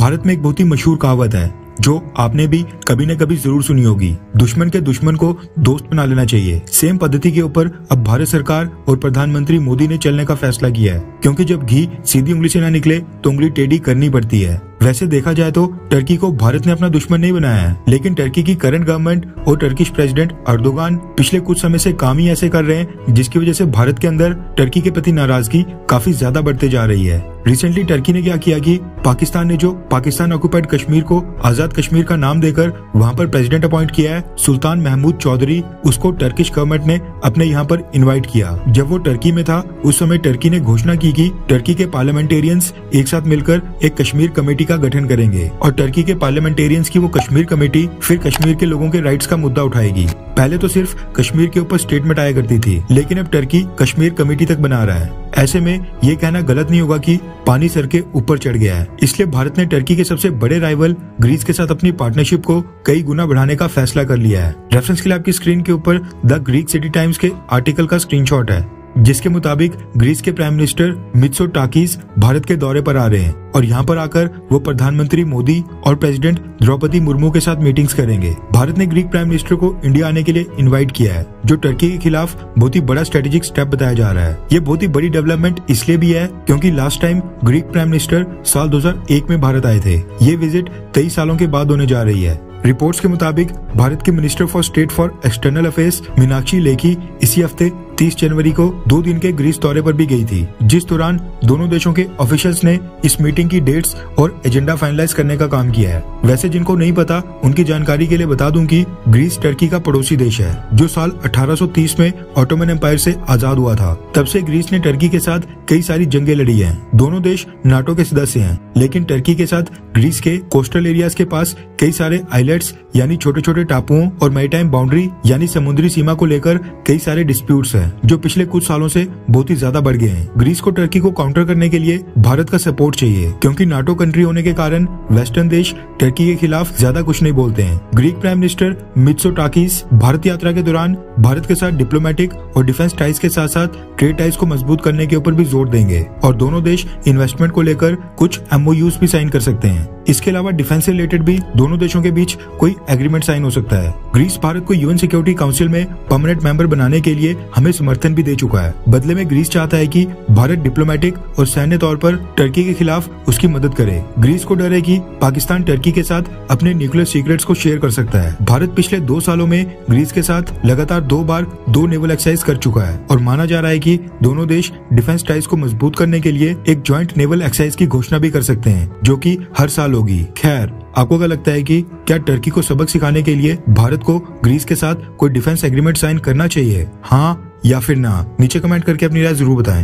भारत में एक बहुत ही मशहूर कहावत है जो आपने भी कभी न कभी जरूर सुनी होगी, दुश्मन के दुश्मन को दोस्त बना लेना चाहिए। सेम पद्धति के ऊपर अब भारत सरकार और प्रधानमंत्री मोदी ने चलने का फैसला किया है, क्योंकि जब घी सीधी उंगली से न निकले तो उंगली टेढ़ी करनी पड़ती है। वैसे देखा जाए तो टर्की को भारत ने अपना दुश्मन नहीं बनाया है, लेकिन टर्की की करंट गवर्नमेंट और टर्किश प्रेसिडेंट अर्दोगान पिछले कुछ समय से काम ही ऐसे कर रहे हैं जिसकी वजह से भारत के अंदर टर्की के प्रति नाराजगी काफी ज्यादा बढ़ते जा रही है। रिसेंटली टर्की ने क्या किया कि पाकिस्तान ने जो पाकिस्तान ऑक्युपाइड कश्मीर को आजाद कश्मीर का नाम देकर वहां पर प्रेसिडेंट अपॉइंट किया है, सुल्तान महमूद चौधरी, उसको टर्किश गवर्नमेंट ने अपने यहाँ पर इनवाइट किया। जब वो टर्की में था उस समय टर्की ने घोषणा की कि टर्की के पार्लियामेंटेरियंस एक साथ मिलकर एक कश्मीर कमेटी का गठन करेंगे और टर्की के पार्लियामेंटेरियंस की वो कश्मीर कमेटी फिर कश्मीर के लोगों के राइट्स का मुद्दा उठाएगी। पहले तो सिर्फ कश्मीर के ऊपर स्टेटमेंट आया करती थी, लेकिन अब टर्की कश्मीर कमेटी तक बना रहा है। ऐसे में ये कहना गलत नहीं होगा कि पानी सर के ऊपर चढ़ गया है। इसलिए भारत ने टर्की के सबसे बड़े राइवल ग्रीस के साथ अपनी पार्टनरशिप को कई गुना बढ़ाने का फैसला कर लिया है। रेफरेंस के लिए आपकी स्क्रीन के ऊपर द ग्रीक सिटी टाइम्स के आर्टिकल का स्क्रीनशॉट है, जिसके मुताबिक ग्रीस के प्राइम मिनिस्टर मित्सोटाकिस भारत के दौरे पर आ रहे हैं और यहाँ पर आकर वो प्रधानमंत्री मोदी और प्रेसिडेंट द्रौपदी मुर्मू के साथ मीटिंग्स करेंगे। भारत ने ग्रीक प्राइम मिनिस्टर को इंडिया आने के लिए इनवाइट किया है, जो टर्की के खिलाफ बहुत ही बड़ा स्ट्रेटेजिक स्टेप बताया जा रहा है। ये बहुत ही बड़ी डेवलपमेंट इसलिए भी है क्योंकि last time Greek prime minister साल 2001 में भारत आए थे। ये विजिट 23 सालों के बाद होने जा रही है। रिपोर्ट्स के मुताबिक भारत के minister for state for external affairs Meenakshi Lekhi इसी हफ्ते 30 जनवरी को 2 दिन के ग्रीस दौरे पर भी गई थी, जिस दौरान दोनों देशों के ऑफिशियल्स ने इस मीटिंग की डेट्स और एजेंडा फाइनलाइज करने का काम किया है। वैसे जिनको नहीं पता उनकी जानकारी के लिए बता दूं कि ग्रीस टर्की का पड़ोसी देश है, जो साल 1830 में ऑटोमन एम्पायर से आजाद हुआ था। तब से ग्रीस ने टर्की के साथ कई सारी जंगें लड़ी हैं। दोनों देश नाटो के सदस्य हैं, लेकिन टर्की के साथ ग्रीस के कोस्टल एरियाज के पास कई सारे आइलैंड्स यानी छोटे छोटे टापुओं और मैरीटाइम बाउंड्री यानी समुद्री सीमा को लेकर कई सारे डिस्प्यूट्स हैं, जो पिछले कुछ सालों से बहुत ही ज्यादा बढ़ गए हैं। ग्रीस को टर्की को काउंटर करने के लिए भारत का सपोर्ट चाहिए, क्योंकि नाटो कंट्री होने के कारण वेस्टर्न देश टर्की के खिलाफ ज्यादा कुछ नहीं बोलते हैं। Greek prime minister Mitsotakis Bharat यात्रा के दौरान भारत के साथ डिप्लोमेटिक और डिफेंस टाइज के साथ साथ ट्रेड टाइज को मजबूत करने के ऊपर भी जोर देंगे और दोनों देश इन्वेस्टमेंट को लेकर कुछ MOUs भी साइन कर सकते हैं। इसके अलावा डिफेंस से रिलेटेड भी दोनों देशों के बीच कोई एग्रीमेंट साइन हो सकता है। ग्रीस भारत को UN सिक्योरिटी काउंसिल में परमानेंट मेंबर बनाने के लिए हमें समर्थन भी दे चुका है। बदले में ग्रीस चाहता है कि भारत डिप्लोमेटिक और सैन्य तौर पर टर्की के खिलाफ उसकी मदद करे। ग्रीस को डर है कि पाकिस्तान टर्की के साथ अपने न्यूक्लियर सीक्रेट्स को शेयर कर सकता है। भारत पिछले 2 सालों में ग्रीस के साथ लगातार 2 बार 2 नेवल एक्सरसाइज कर चुका है और माना जा रहा है कि दोनों देश डिफेंस टाइज को मजबूत करने के लिए एक ज्वाइंट नेवल एक्सरसाइज की घोषणा भी कर सकते हैं, जो कि हर साल होगी। खैर, आपको क्या लगता है कि क्या टर्की को सबक सिखाने के लिए भारत को ग्रीस के साथ कोई डिफेंस एग्रीमेंट साइन करना चाहिए, हाँ या फिर ना? नीचे कमेंट करके अपनी राय जरूर बताएं।